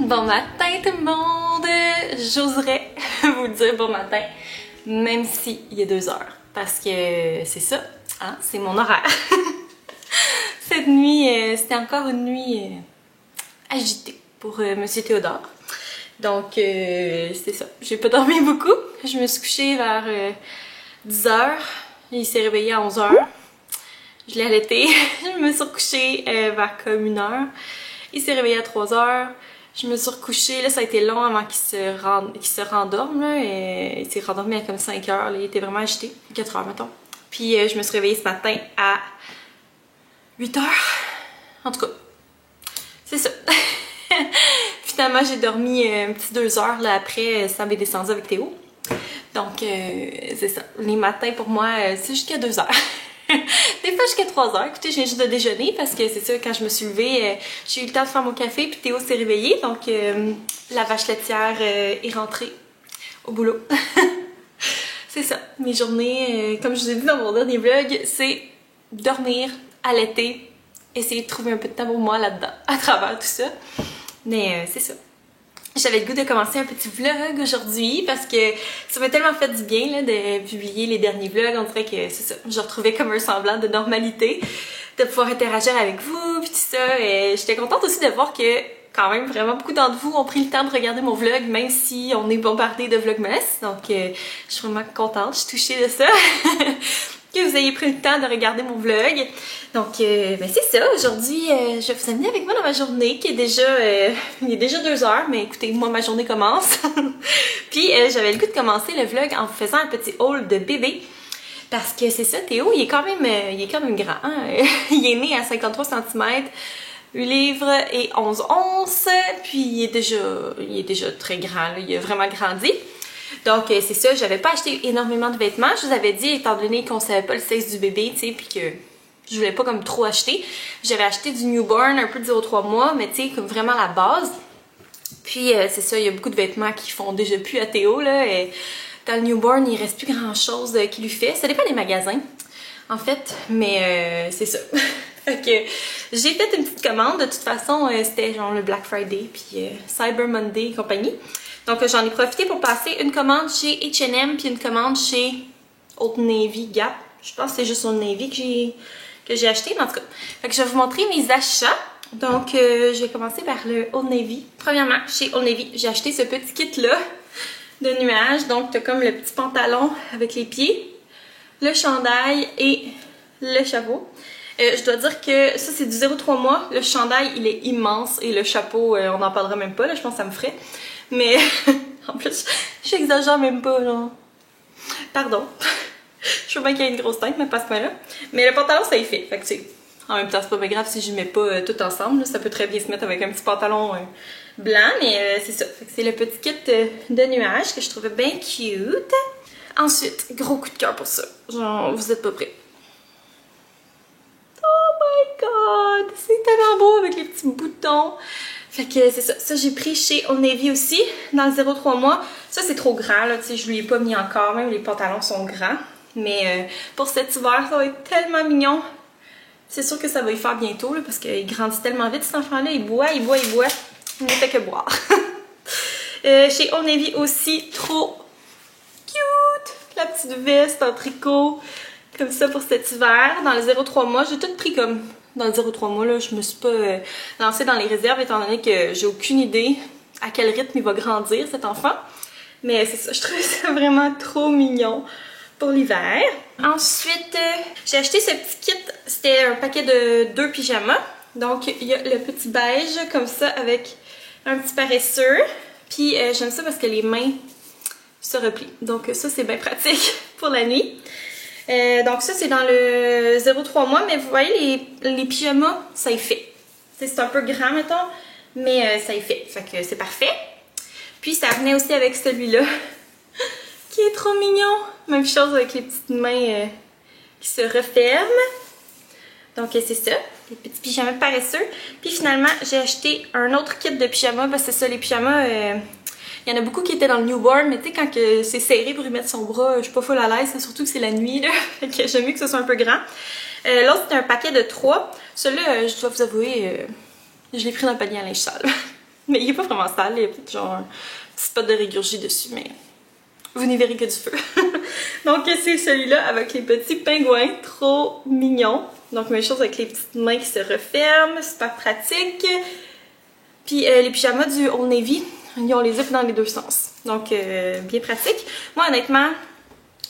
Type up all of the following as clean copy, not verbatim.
Bon matin tout le monde! J'oserais vous dire bon matin, même s'il y a 2 heures, parce que c'est ça, hein, c'est mon horaire. Cette nuit, c'était encore une nuit agitée pour Monsieur Théodore. Donc, c'est ça, j'ai pas dormi beaucoup. Je me suis couchée vers 10 heures, il s'est réveillé à 11 heures. Je l'ai allaité, je me suis recouchée vers comme 1 heure. Il s'est réveillé à 3 heures. Je me suis recouchée, là ça a été long avant qu'il se rendorme, là, et il s'est rendormi à comme 5 heures, là, il était vraiment agité, 4 heures mettons. Puis je me suis réveillée ce matin à 8 heures, en tout cas, c'est ça. Finalement j'ai dormi un petit 2 heures là, après Sam est descendu avec Théo. Donc c'est ça, les matins pour moi c'est jusqu'à 2 heures. Des fois jusqu'à 3 heures. Écoutez, je viens juste de déjeuner parce que c'est ça, quand je me suis levée, j'ai eu le temps de faire mon café puis Théo s'est réveillé. Donc la vache laitière est rentrée au boulot. C'est ça, mes journées, comme je vous ai dit dans mon dernier vlog, c'est dormir, allaiter, essayer de trouver un peu de temps pour moi là-dedans, à travers tout ça. Mais c'est ça. J'avais le goût de commencer un petit vlog aujourd'hui parce que ça m'a tellement fait du bien là, de publier les derniers vlogs. On dirait que c'est ça, je retrouvais comme un semblant de normalité, de pouvoir interagir avec vous puis tout ça. Et j'étais contente aussi de voir que quand même vraiment beaucoup d'entre vous ont pris le temps de regarder mon vlog, même si on est bombardé de vlogmas. Donc je suis vraiment contente, je suis touchée de ça. Que vous ayez pris le temps de regarder mon vlog. Donc, ben c'est ça. Aujourd'hui, je vais vous amener avec moi dans ma journée qui est déjà... il est déjà 2 heures, mais écoutez, moi, ma journée commence. Puis, j'avais le goût de commencer le vlog en vous faisant un petit haul de bébé. Parce que c'est ça, Théo, il est quand même grand. Hein? Il est né à 53 cm, 8 livres et 11 onces. Puis, il est déjà très grand. Là. Il a vraiment grandi. Donc c'est ça, j'avais pas acheté énormément de vêtements. Je vous avais dit, étant donné qu'on savait pas le sexe du bébé, tu sais, puis que je voulais pas comme trop acheter. J'avais acheté du newborn, un peu de 0,3 mois, mais tu sais, comme vraiment la base. Puis c'est ça, il y a beaucoup de vêtements qui font déjà plus à Théo, là. Et dans le newborn, il reste plus grand chose qui lui fait. Ça dépend des magasins, en fait, mais c'est ça. Fait que j'ai fait une petite commande. De toute façon, c'était genre le Black Friday, puis Cyber Monday et compagnie. Donc j'en ai profité pour passer une commande chez H&M puis une commande chez Old Navy Gap. Je pense que c'est juste Old Navy que j'ai acheté, mais en tout cas. Fait que je vais vous montrer mes achats. Donc je vais commencer par le Old Navy. Premièrement, chez Old Navy, j'ai acheté ce petit kit-là de nuages. Donc t'as comme le petit pantalon avec les pieds, le chandail et le chapeau. Je dois dire que ça c'est du 0,3 mois. Le chandail il est immense et le chapeau on n'en parlera même pas, là, je pense que ça me ferait. Mais en plus, j'exagère même pas, genre. Pardon. Je veux bien qu'il y ait une grosse tête, mais pas à ce point-là. Mais le pantalon, ça y fait. Fait que c'est. En même temps, c'est pas bien grave si je mets pas tout ensemble. Là. Ça peut très bien se mettre avec un petit pantalon blanc, mais c'est ça. Fait que c'est le petit kit de nuages que je trouvais bien cute. Ensuite, gros coup de cœur pour ça. Genre, vous êtes pas prêts. Oh my god! C'est tellement beau avec les petits boutons. Fait que c'est ça, ça j'ai pris chez Old Navy aussi, dans le 0,3 mois. Ça c'est trop grand, là, tu sais, je lui ai pas mis encore, même les pantalons sont grands. Mais pour cet hiver, ça va être tellement mignon. C'est sûr que ça va y faire bientôt, là, parce qu'il grandit tellement vite cet enfant-là, il boit. Il ne fait que boire. Chez Old Navy aussi, trop cute! La petite veste en tricot, comme ça pour cet hiver. Dans le 0,3 mois, j'ai tout pris comme... Dans le 0,3 mois, là, je me suis pas lancée dans les réserves étant donné que j'ai aucune idée à quel rythme il va grandir cet enfant. Mais c'est ça, je trouve ça vraiment trop mignon pour l'hiver. Ensuite, j'ai acheté ce petit kit, c'était un paquet de 2 pyjamas. Donc il y a le petit beige comme ça avec un petit paresseux. Puis j'aime ça parce que les mains se replient. Donc ça c'est bien pratique pour la nuit. Donc ça c'est dans le 0,3 mois, mais vous voyez les pyjamas, ça y fait. C'est un peu grand mettons, mais ça y fait. Fait que c'est parfait. Puis ça venait aussi avec celui-là, qui est trop mignon. Même chose avec les petites mains qui se referment. Donc c'est ça, les petits pyjamas paresseux. Puis finalement j'ai acheté un autre kit de pyjamas, parce que c'est ça, les pyjamas... Il y en a beaucoup qui étaient dans le newborn, mais tu sais, quand c'est serré pour y mettre son bras, je suis pas full à l'aise, surtout que c'est la nuit, là. Fait que j'aime mieux que ce soit un peu grand. L'autre, c'était un paquet de 3. Celui-là, je dois vous avouer, je l'ai pris dans le panier à linge sale. Mais il est pas vraiment sale, il y a peut-être genre un petit spot de régurgie dessus, mais vous n'y verrez que du feu. Donc c'est celui-là avec les petits pingouins, trop mignons. Donc même chose avec les petites mains qui se referment, super pratique. Puis les pyjamas du Old Navy, ils ont les zips dans les deux sens. Donc bien pratique. Moi honnêtement,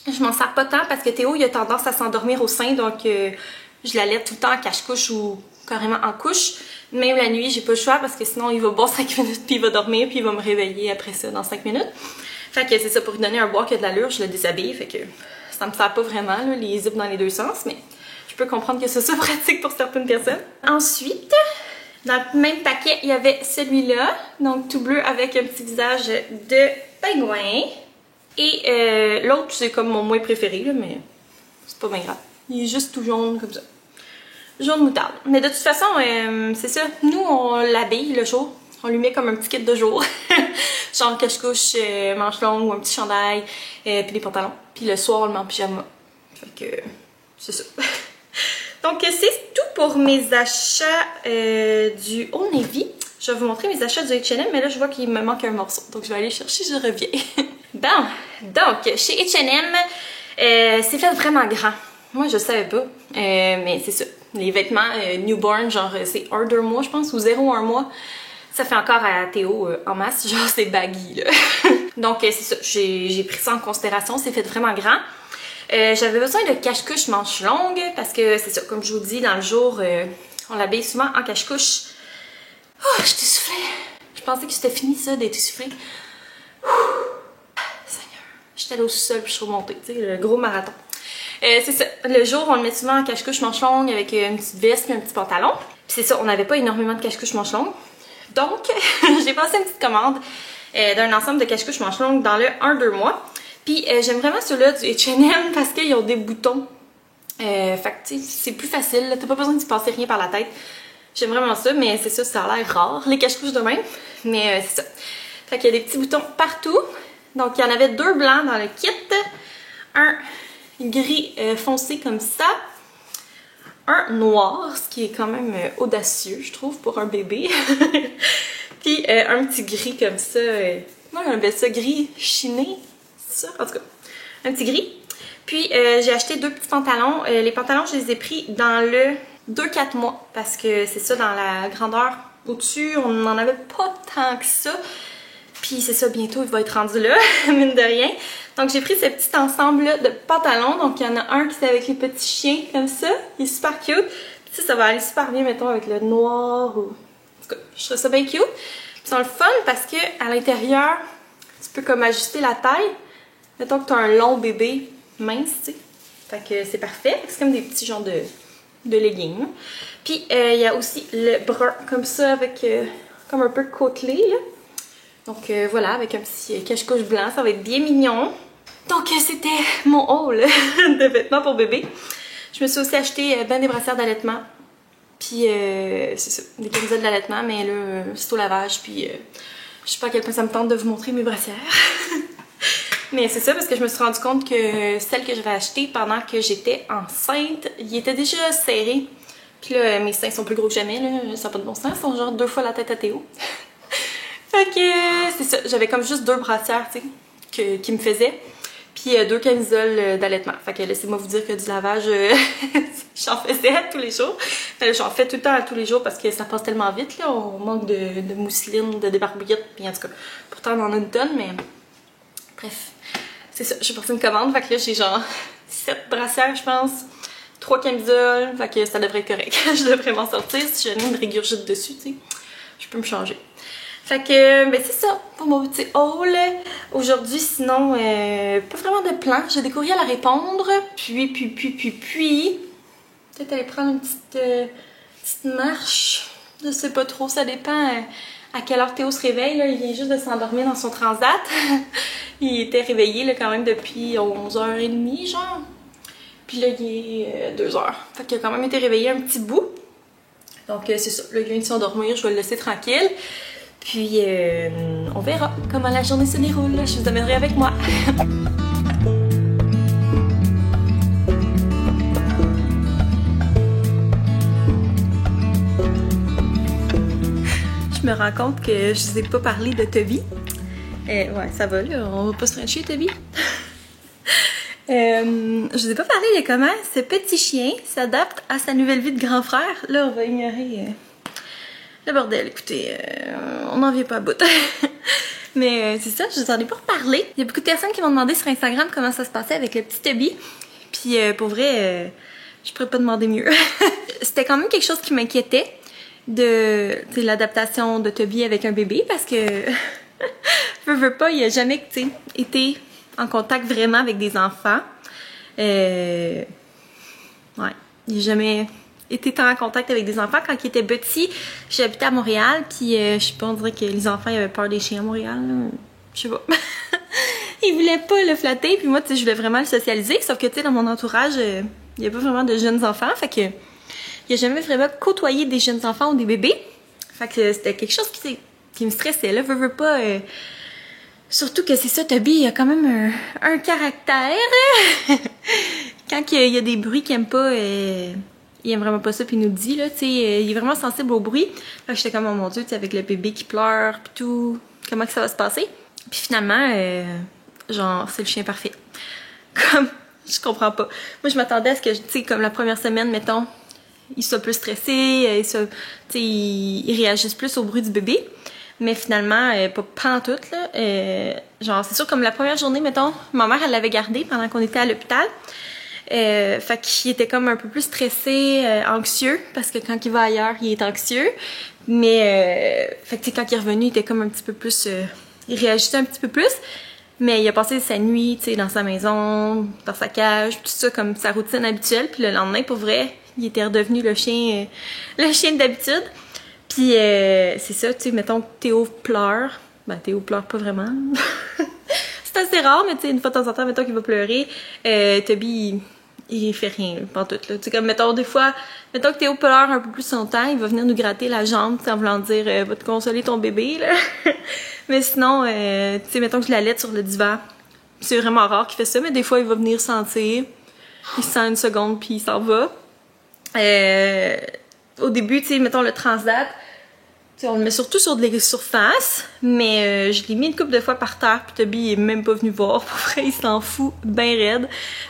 je m'en sers pas tant parce que Théo il a tendance à s'endormir au sein, donc je l'allais tout le temps en cache-couche ou carrément en couche. Même la nuit, j'ai pas le choix parce que sinon il va boire 5 minutes puis il va dormir puis il va me réveiller après ça dans 5 minutes. Fait que c'est ça, pour lui donner un bois qui a de l'allure, je le déshabille, fait que ça me sert pas vraiment, là, les zips dans les deux sens, mais je peux comprendre que c'est ça pratique pour certaines personnes. Ensuite, dans le même paquet, il y avait celui-là, donc tout bleu avec un petit visage de pingouin. Et l'autre, c'est comme mon moins préféré, là, mais c'est pas bien grave. Il est juste tout jaune comme ça. Jaune moutarde. Mais de toute façon, c'est ça, nous on l'habille le jour. On lui met comme un petit kit de jour. Genre cache-couche, manches longues ou un petit chandail, puis des pantalons. Puis le soir, on le met en pyjama. Fait que c'est ça. Donc c'est tout pour mes achats du Old Navy. Je vais vous montrer mes achats du H&M, mais là je vois qu'il me manque un morceau. Donc je vais aller chercher, je reviens. Bon, donc chez H&M, c'est fait vraiment grand. Moi je savais pas, mais c'est ça. Les vêtements newborn, genre c'est 1-2 mois je pense, ou 0-1 mois. Ça fait encore à Théo en masse, genre c'est baggy là. Donc c'est ça, j'ai pris ça en considération, c'est fait vraiment grand. J'avais besoin de cache-couche manches longues parce que c'est ça, comme je vous dis, dans le jour, on l'habille souvent en cache-couche. Oh, je t'ai soufflé. Je pensais que c'était fini ça d'être essoufflé. Seigneur, j'étais allée au sous-sol puis je suis remontée, tu sais, le gros marathon. C'est ça, le jour on le met souvent en cache-couche manches longues avec une petite veste et un petit pantalon. Puis c'est ça, on n'avait pas énormément de cache-couche manches longues. Donc, j'ai passé une petite commande d'un ensemble de cache-couche manches longues dans le 1-2 mois. Puis j'aime vraiment ceux-là du H&M parce qu'ils ont des boutons. Fait que tu sais, c'est plus facile, t'as pas besoin de se passer rien par la tête. J'aime vraiment ça, mais c'est ça, ça a l'air rare, les cache-couches de même. Mais c'est ça. Fait qu'il y a des petits boutons partout. Donc il y en avait 2 blancs dans le kit. Un gris foncé comme ça. Un noir, ce qui est quand même audacieux, je trouve, pour un bébé. Puis un petit gris comme ça. Moi, on appelle ça gris chiné. C'est ça? En tout cas, un petit gris. Puis j'ai acheté 2 petits pantalons. Les pantalons, je les ai pris dans le 2-4 mois. Parce que c'est ça, dans la grandeur au-dessus, on n'en avait pas tant que ça. Puis c'est ça, bientôt, il va être rendu là, mine de rien. Donc j'ai pris ce petit ensemble-là de pantalons. Donc il y en a un qui c'est avec les petits chiens comme ça. Il est super cute. Puis ça va aller super bien, mettons, avec le noir ou... En tout cas, je trouve ça bien cute. Puis ils sont le fun parce que à l'intérieur, tu peux comme ajuster la taille. Mettons que tu as un long bébé mince, tu sais. Fait que c'est parfait. C'est comme des petits genres de leggings. Puis il y a aussi le brun comme ça avec comme un peu côtelé, là. Donc voilà, avec un petit cache-couche blanc, ça va être bien mignon. Donc c'était mon haul de vêtements pour bébé. Je me suis aussi acheté ben des brassières d'allaitement. Puis c'est ça, des camisoles d'allaitement, mais là c'est au lavage. Puis je sais pas à quel point ça me tente de vous montrer mes brassières. Mais c'est ça, parce que je me suis rendu compte que celle que j'avais achetée pendant que j'étais enceinte, il était déjà serré. Puis là, mes seins sont plus gros que jamais, là, ça n'a pas de bon sens, ils sont genre 2 fois la tête à Théo. Fait que c'est ça, j'avais comme juste 2 brassières, tu sais, qui me faisaient. Puis 2 camisoles d'allaitement. Fait que laissez-moi vous dire que du lavage, j'en faisais à tous les jours. J'en fais tout le temps à tous les jours parce que ça passe tellement vite, là. On manque de mousseline, de débarbouillettes, puis en tout cas, pourtant on en a une tonne, mais bref. C'est ça, j'ai passé une commande, fait que là j'ai genre 7 brassières, je pense. 3 camisoles, fait que ça devrait être correct. Je devrais m'en sortir si j'ai une régurgite dessus, tu sais. Je peux me changer. Fait que, ben c'est ça pour mon petit haul. Aujourd'hui, sinon, pas vraiment de plan. J'ai des courriels à répondre. Puis, peut-être aller prendre une petite marche. Je sais pas trop, ça dépend à quelle heure Théo se réveille. Là. Il vient juste de s'endormir dans son transat. Il était réveillé là, quand même depuis 11h30, genre. Puis là, il est 2h. Fait qu'il a quand même été réveillé un petit bout. Donc, c'est ça. Là, il vient de s'endormir. Je vais le laisser tranquille. Puis, on verra comment la journée se déroule. Je vous amènerai avec moi. Je me rends compte que je vous ai pas parlé de Toby. Ouais, ça va là, on va pas se frencher, Toby. Je vous ai pas parlé de comment ce petit chien s'adapte à sa nouvelle vie de grand frère. Là, on va ignorer le bordel. Écoutez, on n'en vient pas à bout. Mais c'est ça, je vous en ai pas reparlé. Il y a beaucoup de personnes qui m'ont demandé sur Instagram comment ça se passait avec le petit Toby. Puis pour vrai, je pourrais pas demander mieux. C'était quand même quelque chose qui m'inquiétait de l'adaptation de Toby avec un bébé parce que veux pas, il a jamais été en contact vraiment avec des enfants. Ouais, il n'a jamais été tant en contact avec des enfants. Quand il était petit, j'habitais à Montréal, puis je sais pas, on dirait que les enfants ils avaient peur des chiens à Montréal. Là. Je sais pas. Ils voulaient pas le flatter, puis moi, tu sais, je voulais vraiment le socialiser. Sauf que, tu sais, dans mon entourage, il n'y a pas vraiment de jeunes enfants. Fait que, il a jamais vraiment côtoyé des jeunes enfants ou des bébés. Fait que c'était quelque chose qui me stressait, là. Veux pas. Surtout que c'est ça, Toby, il a quand même un caractère. Quand il y a des bruits qu'il aime pas, il aime vraiment pas ça, puis il nous le dit, là, tu sais, il est vraiment sensible au bruit. Fait que j'étais comme, oh mon Dieu, tu sais, avec le bébé qui pleure, pis tout, comment que ça va se passer? Puis finalement, genre, c'est le chien parfait. Comme, je comprends pas. Moi, je m'attendais à ce que, tu sais, comme la première semaine, mettons, il soit plus stressé, tu sais, il réagisse plus au bruit du bébé. Mais finalement, pas pantoute, là. Genre, c'est sûr, comme la première journée, mettons, ma mère, elle l'avait gardé pendant qu'on était à l'hôpital. Fait qu'il était comme un peu plus stressé, anxieux, parce que quand il va ailleurs, il est anxieux. Mais, fait que, tu sais, quand il est revenu, il était comme un petit peu plus... il réagissait un petit peu plus. Mais il a passé sa nuit, tu sais, dans sa maison, dans sa cage, tout ça, comme sa routine habituelle. Puis le lendemain, pour vrai, il était redevenu le chien d'habitude. Puis c'est ça, tu sais, mettons que Théo pleure. Ben, Théo pleure pas vraiment. C'est assez rare, mais tu sais, une fois de temps en temps, mettons qu'il va pleurer. Toby, il fait rien, pas tout, là. Tu sais, comme, mettons, des fois, mettons que Théo pleure un peu plus longtemps, il va venir nous gratter la jambe, tu sais, en voulant dire, va te consoler ton bébé, là. Mais sinon, tu sais, mettons que je l'allaite sur le divan. C'est vraiment rare qu'il fait ça, mais des fois, il va venir sentir. Il sent une seconde, puis il s'en va. Au début, tu sais, mettons le transat, on le met surtout sur des surfaces, mais je l'ai mis une couple de fois par terre, puis Toby il est même pas venu voir. Pour vrai, il s'en fout ben raide.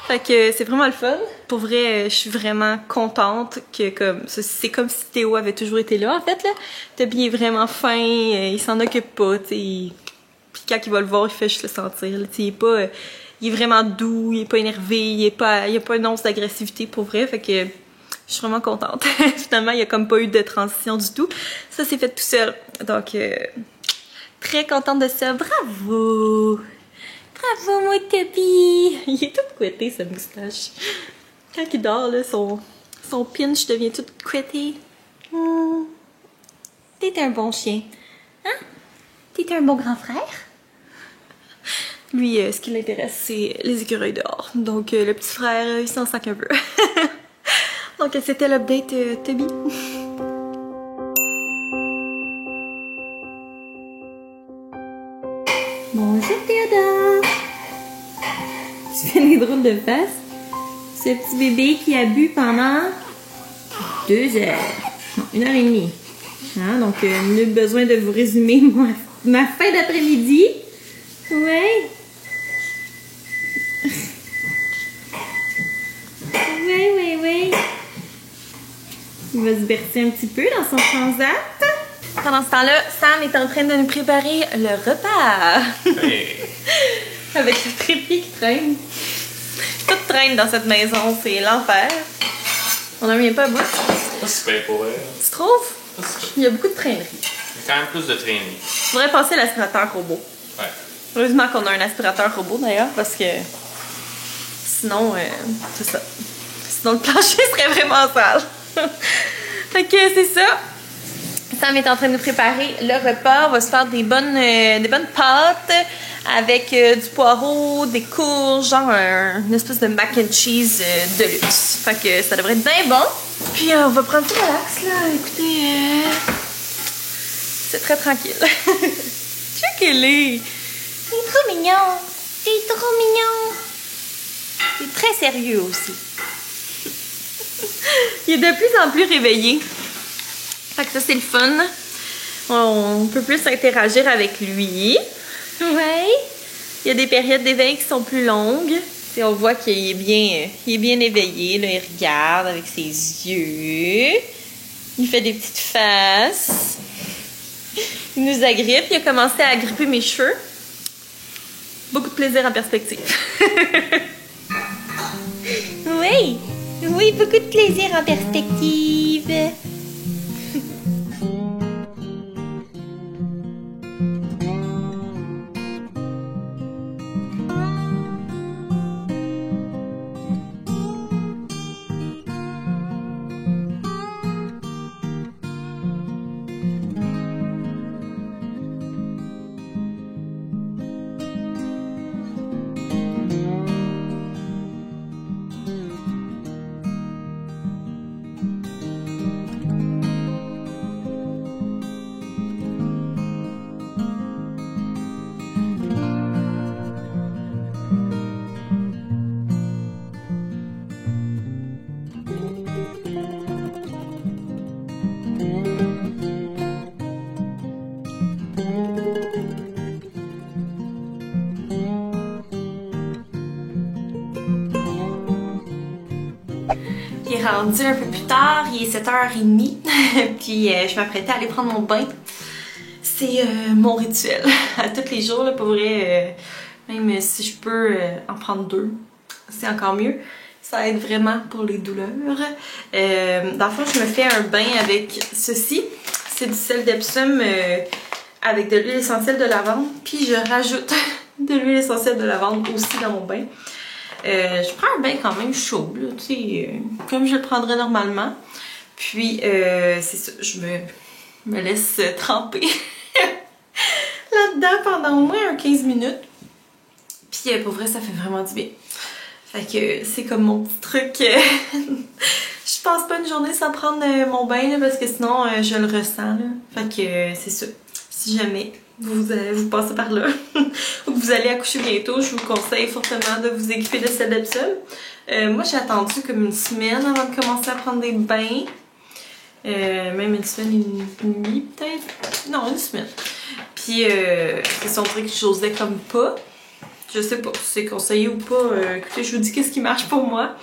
Fait que c'est vraiment le fun. Pour vrai, je suis vraiment contente que comme c'est comme si Théo avait toujours été là, en fait, là. Toby est vraiment fin, il s'en occupe pas, tu sais. Puis quand il va le voir, il fait juste le sentir, là. Tu sais, il est vraiment doux, il est pas énervé, il a pas une once d'agressivité, pour vrai, fait que... Je suis vraiment contente. Finalement, il n'y a comme pas eu de transition du tout. Ça s'est fait tout seul. Donc, très contente de ça. Bravo! Bravo, mon Toby! Il est tout couetté, sa moustache. Quand il dort, là, son pinch devient tout couetté. T'es un bon chien. Hein? T'es un bon grand frère? Lui, ce qui l'intéresse, c'est les écureuils dehors. Donc, le petit frère, il s'en sac un peu. Donc c'était l'update Toby. Bonjour Théodore. Tu fais des drôles de face. Ce petit bébé qui a bu pendant 2 heures. Non, 1h30. Hein, donc nul besoin de vous résumer ma fin d'après-midi. Ouais. Ouais. Il va se bercer un petit peu dans son transat. Pendant ce temps-là, Sam est en train de nous préparer le repas. Hey. Avec ce trépied qui traîne. Tout traîne dans cette maison, c'est l'enfer. On n'en revient pas à bout. C'est pas super pour elle. Tu trouves? Il y a beaucoup de traîneries. Il y a quand même plus de traîneries. Il faudrait passer l'aspirateur robot. Ouais. Heureusement qu'on a un aspirateur robot d'ailleurs, parce que sinon, c'est ça. Sinon, le plancher serait vraiment sale. Fait que c'est ça. Sam est en train de préparer le repas. On va se faire des bonnes pâtes avec du poireau, des courges, genre une espèce de mac and cheese de luxe. Fait que ça devrait être bien bon. Puis on va prendre tout relax là. Écoutez, c'est très tranquille. Check-les. C'est trop mignon. C'est trop mignon. C'est très sérieux aussi. Il est de plus en plus réveillé. Fait que ça, c'est le fun. On peut plus interagir avec lui. Ouais. Il y a des périodes d'éveil qui sont plus longues. T'sais, on voit qu'il est bien éveillé. Là, il regarde avec ses yeux. Il fait des petites faces. Il nous agrippe. Il a commencé à agripper mes cheveux. Beaucoup de plaisir en perspective. Oui, oui, beaucoup de plaisir en perspective. Il est rendu un peu plus tard, il est 7h30, puis je m'apprêtais à aller prendre mon bain. C'est mon rituel. À tous les jours, là, pour vrai, même si je peux en prendre 2, c'est encore mieux. Ça aide vraiment pour les douleurs. Dans le fond, je me fais un bain avec ceci. C'est du sel d'Epsom avec de l'huile essentielle de lavande, puis je rajoute de l'huile essentielle de lavande aussi dans mon bain. Je prends un bain quand même chaud, là, tu sais, comme je le prendrais normalement. Puis, c'est ça, je me laisse tremper là-dedans pendant au moins 15 minutes. Puis, pour vrai, ça fait vraiment du bien. Fait que c'est comme mon petit truc. Je passe pas une journée sans prendre mon bain, là, parce que sinon, je le ressens, là. Fait que c'est ça. Si jamais vous passez par là ou que vous allez accoucher bientôt, je vous conseille fortement de vous équiper de sel d'Epsom. Moi, j'ai attendu comme une semaine avant de commencer à prendre des bains. Même une semaine et demie, peut-être. Non, une semaine. Puis, c'est son truc que j'osais comme pas. Je sais pas si c'est conseillé ou pas. Écoutez, je vous dis qu'est-ce qui marche pour moi.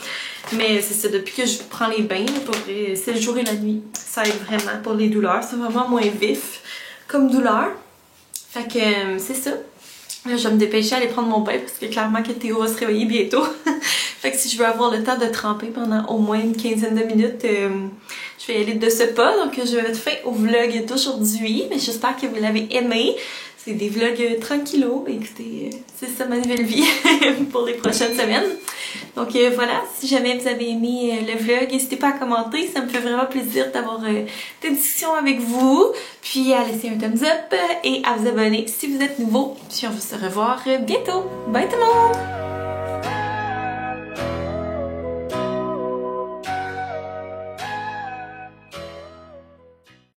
Mais c'est ça, depuis que je prends les bains, pour vrai, c'est le jour et la nuit. Ça aide vraiment pour les douleurs. C'est vraiment moins vif comme douleur. Fait que c'est ça. Là, je vais me dépêcher à aller prendre mon bain parce que clairement que Théo va se réveiller bientôt. Fait que si je veux avoir le temps de tremper pendant au moins une quinzaine de minutes, je vais y aller de ce pas. Donc je vais mettre fin au vlog d'aujourd'hui. Mais j'espère que vous l'avez aimé. C'est des vlogs tranquillos. Écoutez, c'est ça ma nouvelle vie pour les prochaines semaines. Donc voilà, si jamais vous avez aimé le vlog, n'hésitez pas à commenter. Ça me fait vraiment plaisir d'avoir des discussions avec vous. Puis à laisser un thumbs up et à vous abonner si vous êtes nouveau. Puis on va se revoir bientôt. Bye tout le monde!